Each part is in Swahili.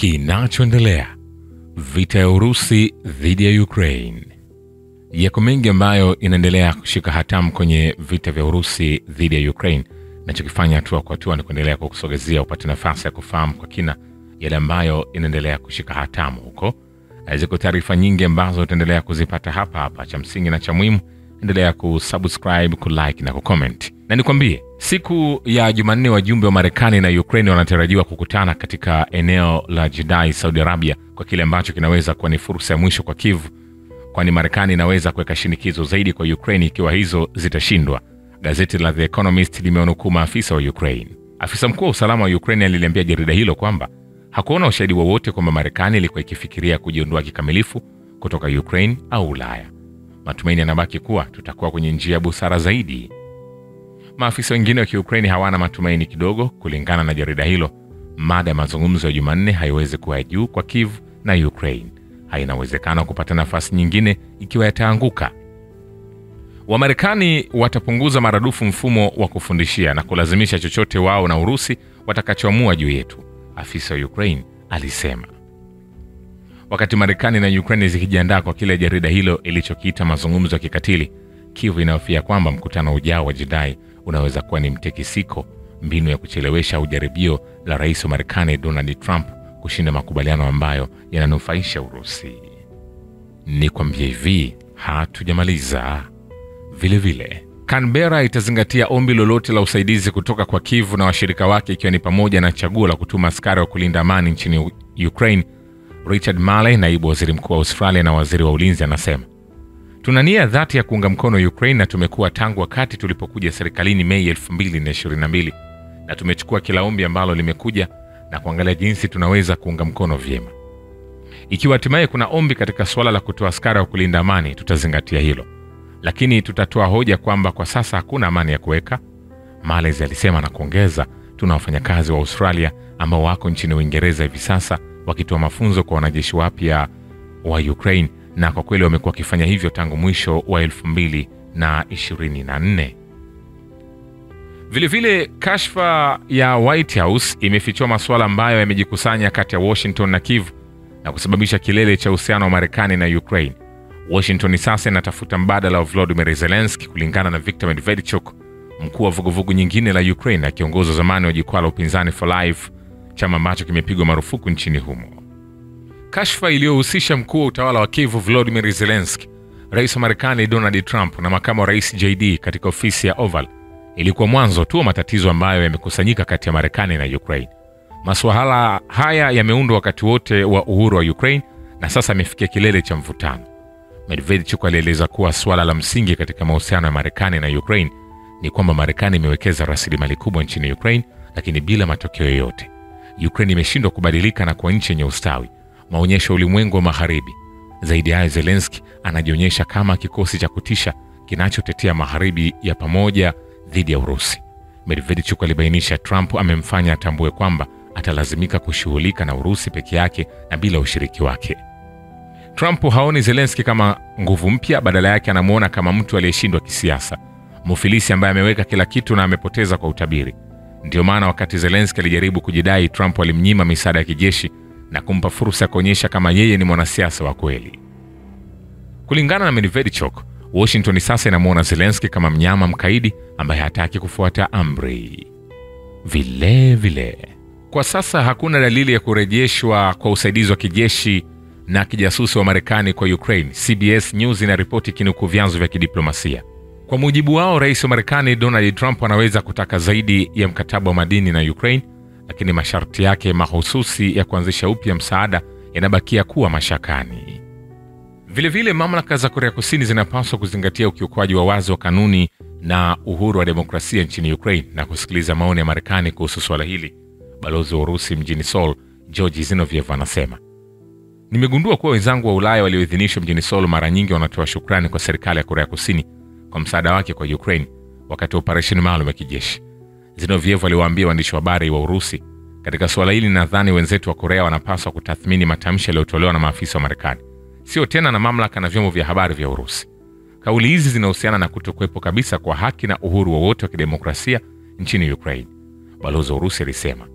Kinachoendelea: vita ya Urusi dhidi ya Ukraine. Yako mengi ambayo inaendelea kushika hatamu kwenye vita vya Urusi dhidi ya Ukraine. Nachokifanya hatua kwa hatua ni kuendelea kukusogezea upate nafasi ya kufahamu kwa kina yale ambayo inaendelea kushika hatamu huko. Ziko taarifa nyingi ambazo utaendelea kuzipata hapa. Cha msingi na cha muhimu, endelea kusubscribe, kulike na kucomment. Na nikwambie, siku ya Jumanne wajumbe wa Marekani na Ukraine wanatarajiwa kukutana katika eneo la Jeddah, Saudi Arabia, kwa kile ambacho kinaweza kuwa ni fursa ya mwisho kwa Kiev, kwani Marekani inaweza kuweka shinikizo zaidi kwa Ukraine ikiwa hizo zitashindwa. Gazeti la The Economist limeonukuu maafisa wa Ukraine. Afisa mkuu wa usalama wa Ukraine aliliambia jarida hilo kwamba hakuona ushahidi wowote kwamba Marekani ilikuwa ikifikiria kujiondoa kikamilifu kutoka Ukraine au Ulaya. Matumaini yanabaki kuwa tutakuwa kwenye njia ya busara zaidi. Maafisa wengine wa Ukraine hawana matumaini kidogo. Kulingana na jarida hilo, mada ya mazungumzo ya Jumanne haiwezi kuwa juu kwa Kiev na Ukraine. Haina uwezekano kupata nafasi nyingine ikiwa yataanguka. Wamarekani watapunguza maradufu mfumo wa kufundishia na kulazimisha chochote wao na Urusi watakachoamua juu yetu, afisa wa Ukraine alisema. Wakati Marekani na Ukraine zikijiandaa kwa kile jarida hilo ilichokiita mazungumzo ya kikatili, Kiev inahofia kwamba mkutano ujao wa Jeddah unaweza kuwa ni mtekisiko, mbinu ya kuchelewesha au jaribio la rais wa Marekani Donald Trump kushinda makubaliano ambayo yananufaisha Urusi. Nikwambie hivi, hatujamaliza. Vile Canberra itazingatia ombi lolote la usaidizi kutoka kwa Kiev na washirika wake, ikiwa ni pamoja na chaguo la kutuma askari wa kulinda amani nchini Ukraine. Richard Marley, naibu waziri mkuu wa Australia na waziri wa ulinzi, anasema, "Tuna nia dhati ya kuunga mkono Ukraine na tumekuwa tangu wakati tulipokuja serikalini Mei 2022 na tumechukua kila ombi ambalo limekuja na kuangalia jinsi tunaweza kuunga mkono vyema. Ikiwa hatimaye kuna ombi katika suala la kutoa askari wa kulinda amani, tutazingatia hilo. Lakini tutatoa hoja kwamba kwa sasa hakuna amani ya kuweka," Marley alisema na kuongeza, "Tuna wafanyakazi wa Australia ambao wako nchini Uingereza hivi sasa wakitoa mafunzo kwa wanajeshi wapya wa Ukraine, na kwa kweli wamekuwa wakifanya hivyo tangu mwisho wa 2024. Vile kashfa ya White House imefichua masuala ambayo yamejikusanya kati ya Washington na Kiev na kusababisha kilele cha uhusiano wa Marekani na Ukraine. Washington sasa inatafuta mbadala wa Volodymyr Zelensky, kulingana na Viktor Medvedchuk, mkuu wa vuguvugu nyingine la Ukraine na kiongozi wa zamani wa jukwaa la upinzani For Life, chama ambacho kimepigwa marufuku nchini humo. Kashfa iliyohusisha mkuu wa utawala wa Kiev Volodymyr Zelensky, rais wa Marekani Donald Trump na makamu wa rais JD katika ofisi ya Oval ilikuwa mwanzo tu wa matatizo ambayo yamekusanyika kati ya Marekani na Ukraine. Masuala haya yameundwa wakati wote wa uhuru wa Ukraine na sasa yamefikia kilele cha mvutano. Medvedchuk alieleza kuwa swala la msingi katika mahusiano ya Marekani na Ukraine ni kwamba Marekani imewekeza rasilimali kubwa nchini Ukraine, lakini bila matokeo yoyote. Ukraine imeshindwa kubadilika na kuwa nchi yenye ustawi, maonyesho ya ulimwengu wa magharibi. Zaidi ya Zelensky anajionyesha kama kikosi cha kutisha kinachotetea magharibi ya pamoja dhidi ya Urusi. Medvedchuk alibainisha Trump amemfanya atambue kwamba atalazimika kushughulika na Urusi peke yake na bila ushiriki wake. Trump haoni Zelensky kama nguvu mpya, badala yake anamuona kama mtu aliyeshindwa kisiasa, mufilisi ambaye ameweka kila kitu na amepoteza kwa utabiri. Ndio maana wakati Zelensky alijaribu kujidai, Trump alimnyima misaada ya kijeshi na kumpa fursa ya kuonyesha kama yeye ni mwanasiasa wa kweli. Kulingana na Medvedchuk, Washington sasa inamuona Zelensky kama mnyama mkaidi ambaye hataki kufuata amri. Vile kwa sasa hakuna dalili ya kurejeshwa kwa usaidizi wa kijeshi na kijasusi wa Marekani kwa Ukraine, CBS News inaripoti kinukuu vyanzo vya kidiplomasia. Kwa mujibu wao, rais wa Marekani Donald Trump anaweza kutaka zaidi ya mkataba wa madini na Ukraine, lakini masharti yake mahususi ya kuanzisha upya msaada yanabakia kuwa mashakani. Vile mamlaka za Korea Kusini zinapaswa kuzingatia ukiukwaji wa wazi wa kanuni na uhuru wa demokrasia nchini Ukraine na kusikiliza maoni ya Marekani kuhusu swala hili. Balozi wa Urusi mjini Seoul, Georgi Zinoviev, anasema, "Nimegundua kuwa wenzangu wa Ulaya walioidhinishwa mjini Seoul mara nyingi wanatoa shukrani kwa serikali ya Korea Kusini kwa msaada wake kwa Ukraine wakati wa operesheni maalum ya kijeshi." Zinoviev aliwaambia waandishi wa habari wa Urusi, "Katika suala hili nadhani wenzetu wa Korea wanapaswa kutathmini matamshi yaliyotolewa na maafisa wa Marekani, sio tena na mamlaka na vyombo vya habari vya Urusi. Kauli hizi zinahusiana na kutokuwepo kabisa kwa haki na uhuru wowote wa kidemokrasia nchini Ukraine," balozi wa Urusi alisema.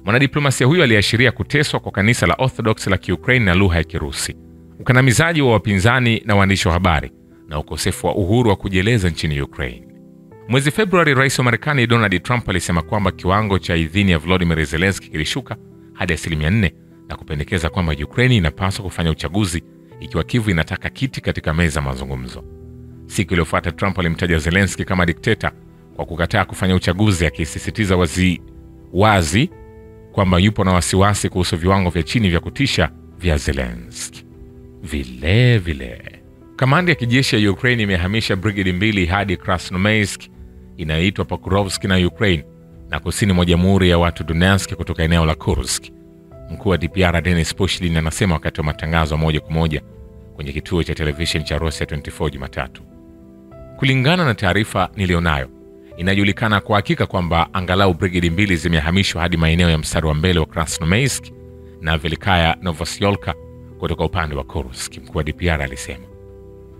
Mwanadiplomasia huyo aliashiria kuteswa kwa kanisa la Orthodox la Kiukraine na lugha ya Kirusi, ukandamizaji wa wapinzani na waandishi wa habari, na ukosefu wa uhuru wa kujieleza nchini Ukraine. Mwezi Februari, rais wa Marekani Donald Trump alisema kwamba kiwango cha idhini ya Volodymyr Zelensky kilishuka hadi 4% na kupendekeza kwamba Ukraine inapaswa kufanya uchaguzi ikiwa Kyiv inataka kiti katika meza mazungumzo. Siku iliyofuata, Trump alimtaja Zelensky kama dikteta kwa kukataa kufanya uchaguzi, akisisitiza wazi kwamba yupo na wasiwasi kuhusu viwango vya chini vya kutisha vya Zelensky. Vile kamandi ya kijeshi ya Ukraine imehamisha brigade 2 hadi Krasnoyarsk inayoitwa Pokrovsk na Ukraine na kusini mwa Jamhuri ya Watu Donetsk kutoka eneo la Kursk. Mkuu wa DPR Denis Pushilin anasema wakati wa matangazo moja kwa moja kwenye kituo cha television cha Russia 24 Jumatatu. Kulingana na taarifa nilionayo, inajulikana kwa hakika kwamba angalau brigade 2 zimehamishwa hadi maeneo ya mstari wa mbele wa Krasnoyarsk na Velikaya Novosyolka kutoka upande wa Kursk, mkuu wa DPR alisema.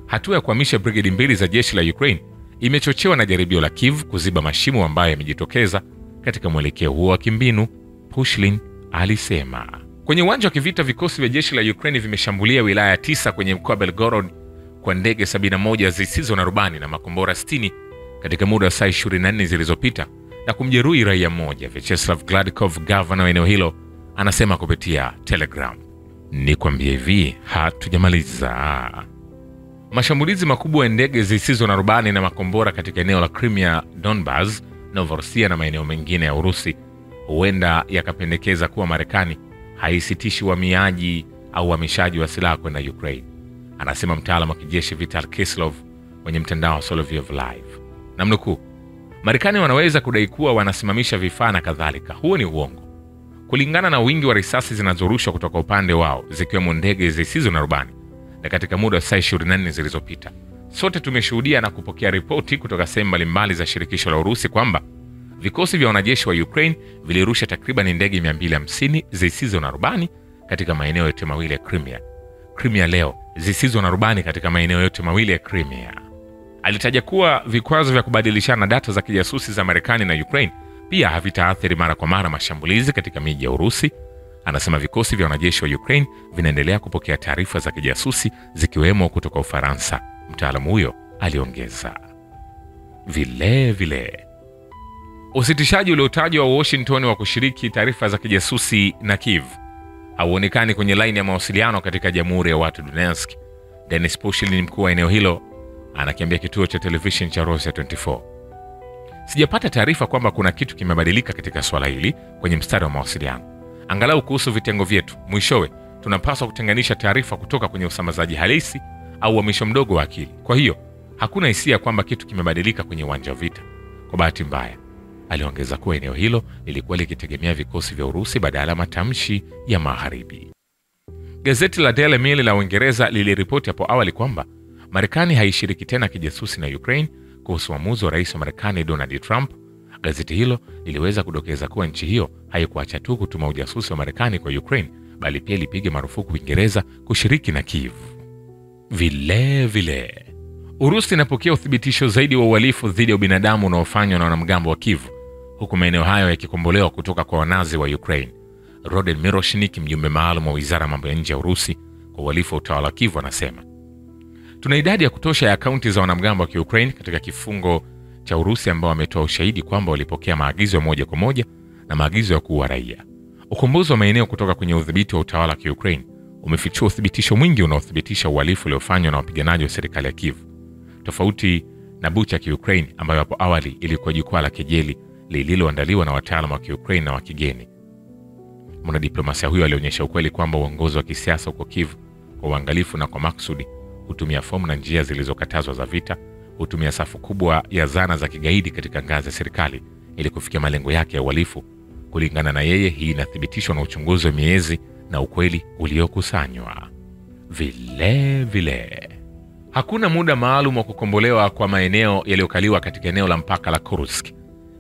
Hatua ya kuhamisha brigade 2 za jeshi la Ukraine imechochewa na jaribio la Kyiv kuziba mashimo ambayo yamejitokeza katika mwelekeo huo wa kimbinu, Pushilin alisema. Kwenye uwanja wa kivita, vikosi vya jeshi la Ukraine vimeshambulia wilaya 9 kwenye mkoa wa Belgorod kwa ndege 71 zisizo na rubani na makombora 60 katika muda wa saa 24 zilizopita na kumjeruhi raia mmoja, Vyacheslav Gladkov, gavana wa eneo hilo, anasema kupitia Telegram. Nikwambie hivi, hatujamaliza. Mashambulizi makubwa ya ndege zisizo na rubani na makombora katika eneo la Crimea, Donbas, Novorossiya na maeneo mengine ya Urusi huenda yakapendekeza kuwa Marekani haisitishi uhamiaji au uhamishaji wa silaha kwenda Ukraine, anasema mtaalamu wa kijeshi Vital Kislov kwenye mtandao wa Soloviev Live. Namnukuu, Marekani wanaweza kudai kuwa wanasimamisha vifaa na kadhalika. Huo ni uongo. Kulingana na wingi wa risasi zinazorushwa kutoka upande wao, zikiwemo ndege zisizo na rubani, na katika muda wa saa 24 zilizopita, sote tumeshuhudia na kupokea ripoti kutoka sehemu mbalimbali za shirikisho la Urusi kwamba vikosi vya wanajeshi wa Ukraine vilirusha takriban ndege 250 zisizo na rubani katika maeneo yote mawili ya Crimea leo, zisizo na rubani katika maeneo yote mawili ya Crimea. Alitaja kuwa vikwazo vya kubadilishana data za kijasusi za Marekani na Ukraine pia havitaathiri mara kwa mara mashambulizi katika miji ya Urusi. Anasema vikosi vya wanajeshi wa Ukraine vinaendelea kupokea taarifa za kijasusi zikiwemo kutoka Ufaransa, mtaalamu huyo aliongeza. Vile usitishaji uliotajwa wa Washington wa kushiriki taarifa za kijasusi na Kyiv hauonekani kwenye laini ya mawasiliano katika Jamhuri ya Watu Donetsk. Denis Pushilin, mkuu wa eneo hilo, anakiambia kituo cha television cha Russia 24. Sijapata taarifa kwamba kuna kitu kimebadilika katika swala hili kwenye mstari wa mawasiliano, angalau kuhusu vitengo vyetu. Mwishowe, tunapaswa kutenganisha taarifa kutoka kwenye usambazaji halisi au uhamisho mdogo wa akili. Kwa hiyo, hakuna hisia kwamba kitu kimebadilika kwenye uwanja wa vita. Kwa bahati mbaya, aliongeza kuwa eneo hilo lilikuwa likitegemea vikosi vya Urusi badala ya matamshi ya Magharibi. Gazeti la Daily Mail la Uingereza liliripoti hapo awali kwamba Marekani haishiriki tena kijasusi na Ukraine kuhusu uamuzi wa rais wa Marekani Donald Trump. Gazeti hilo liliweza kudokeza kuwa nchi hiyo haikuacha tu kutuma ujasusi wa Marekani kwa Ukraine, bali pia ilipiga marufuku Uingereza kushiriki na Kyiv. Vile Urusi inapokea uthibitisho zaidi wa uhalifu dhidi ya ubinadamu unaofanywa na wanamgambo wa Kyiv, huku maeneo hayo yakikombolewa kutoka kwa wanazi wa Ukraine. Roden Miroshnik, mjumbe maalum wa Wizara ya Mambo ya Nje ya Urusi kwa uhalifu wa utawala wa Kyiv, anasema, tuna idadi ya kutosha ya akaunti za wanamgambo wa Ukraine katika kifungo cha Urusi ambao wametoa ushahidi kwamba walipokea maagizo ya moja kwa moja na maagizo ya kuua raia. Ukombozi wa maeneo kutoka kwenye udhibiti wa utawala wa Ukraine umefichua uthibitisho mwingi unaothibitisha uhalifu uliofanywa na wapiganaji wa serikali ya Kyiv, tofauti na Bucha ya Ukraine ambayo hapo awali ilikuwa jukwaa la kejeli lililoandaliwa na wataalamu wa Ukraine na wa kigeni. Mwanadiplomasia huyo alionyesha ukweli kwamba uongozi wa kisiasa huko Kyiv kwa uangalifu na kwa maksudi hutumia fomu na njia zilizokatazwa za vita, hutumia safu kubwa ya zana za kigaidi katika ngazi ya serikali ili kufikia malengo yake ya uhalifu. Kulingana na yeye, hii inathibitishwa na uchunguzi wa miezi na ukweli uliokusanywa. Vile hakuna muda maalum wa kukombolewa kwa maeneo yaliyokaliwa katika eneo la mpaka la Kursk.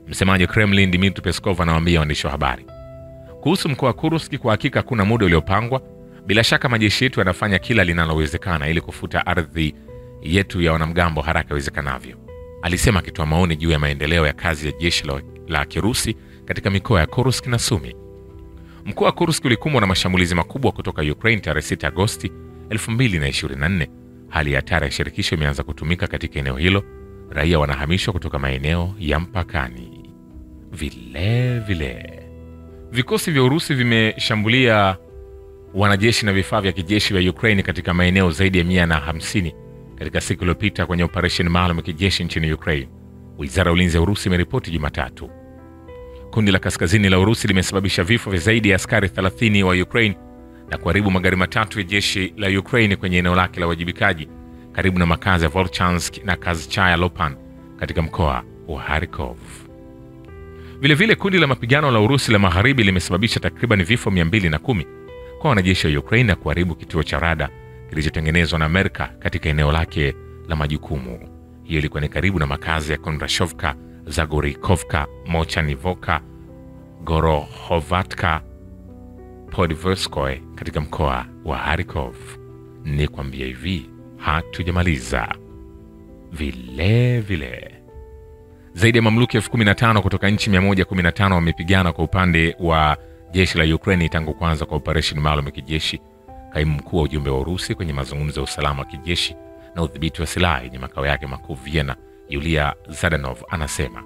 Msemaji Kremlin Dmitry Peskov anawaambia waandishi wa habari kuhusu mkoa wa Kursk, kwa hakika hakuna muda uliopangwa. Bila shaka majeshi yetu yanafanya kila linalowezekana ili kufuta ardhi yetu ya wanamgambo haraka iwezekanavyo, alisema, akitoa maoni juu ya maendeleo ya kazi ya jeshi la Kirusi katika mikoa ya Kursk na Sumi. Mkoa wa Kursk ulikumbwa na mashambulizi makubwa kutoka Ukraine tarehe 6 Agosti 2024. Hali ya hatari ya shirikisho imeanza kutumika katika eneo hilo. Raia wanahamishwa kutoka maeneo ya mpakani. Vile vikosi vya Urusi vimeshambulia wanajeshi na vifaa vya kijeshi vya Ukraine katika maeneo zaidi ya 150 katika siku iliyopita kwenye operesheni maalum ya kijeshi nchini Ukraine, Wizara ya Ulinzi ya Urusi imeripoti Jumatatu. Kundi la kaskazini la Urusi limesababisha vifo vya zaidi ya askari 30 wa Ukraine na kuharibu magari matatu ya jeshi la Ukraine kwenye eneo lake la wajibikaji karibu na makazi ya Volchansk na Kazchaya Lopan katika mkoa wa Kharkov. Vile kundi la mapigano la Urusi la Magharibi limesababisha takriban vifo 210 kwa wanajeshi wa Ukraine na kuharibu kituo cha rada kilichotengenezwa na Amerika katika eneo lake la majukumu. Hiyo ilikuwa ni karibu na makazi ya Kondrashovka, Zagorikovka, Mochanivoka, Gorohovatka, Podverskoye katika mkoa wa Kharkov. Ni kwambia hivi, hatujamaliza. Vile zaidi ya mamluki 15,000 kutoka nchi 115 wamepigana kwa upande wa jeshi la Ukraine tangu kwanza kwa operesheni maalum ya kijeshi. Kaimu mkuu wa ujumbe wa Urusi kwenye mazungumzo ya usalama wa kijeshi na udhibiti wa silaha yenye makao yake makuu Vienna, Yulia Zadanov, anasema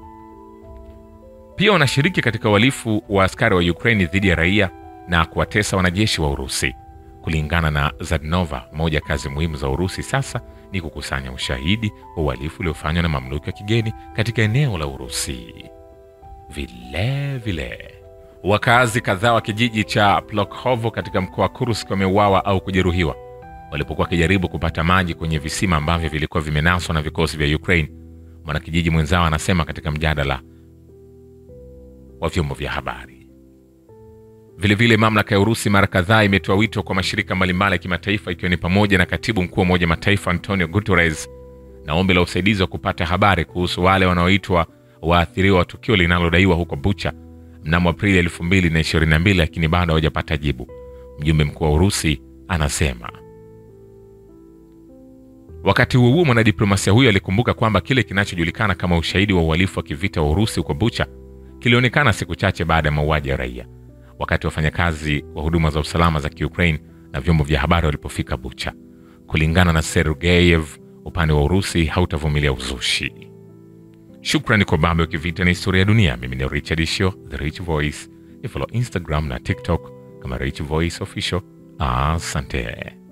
pia wanashiriki katika uhalifu wa askari wa Ukraine dhidi ya raia na kuwatesa wanajeshi wa Urusi. Kulingana na Zadanova, moja kazi muhimu za Urusi sasa ni kukusanya ushahidi wa uhalifu uliofanywa na mamluki wa kigeni katika eneo la Urusi. Vile wakazi kadhaa wa kijiji cha Plokhovo katika mkoa wa Kursk wameuawa au kujeruhiwa walipokuwa wakijaribu kupata maji kwenye visima ambavyo vilikuwa vimenaswa na vikosi vya Ukraine, mwanakijiji mwenzao anasema katika mjadala wa vyombo vya habari. Vile mamlaka ya Urusi mara kadhaa imetoa wito kwa mashirika mbalimbali ya kimataifa ikiwa ni pamoja na katibu mkuu wa Umoja wa Mataifa Antonio Guterres na ombi la usaidizi wa kupata habari kuhusu wale wanaoitwa waathiriwa wa tukio linalodaiwa huko Bucha mnamo Aprili 2022, lakini bado hawajapata jibu, mjumbe mkuu wa Urusi anasema. Wakati huo mwanadiplomasia huyo alikumbuka kwamba kile kinachojulikana kama ushahidi wa uhalifu wa kivita wa Urusi huko Bucha kilionekana siku chache baada ya mauaji ya raia, wakati wafanyakazi wa huduma za usalama za Ukraine na vyombo vya habari walipofika Bucha. Kulingana na Sergeyev, upande wa Urusi hautavumilia uzushi. Shukrani kwa Babu ya Kivita na Historia ya Dunia. Mimi ni Richard Shio, The Rich Voice. Ni follow Instagram na TikTok kama Rich Voice Official. Asante.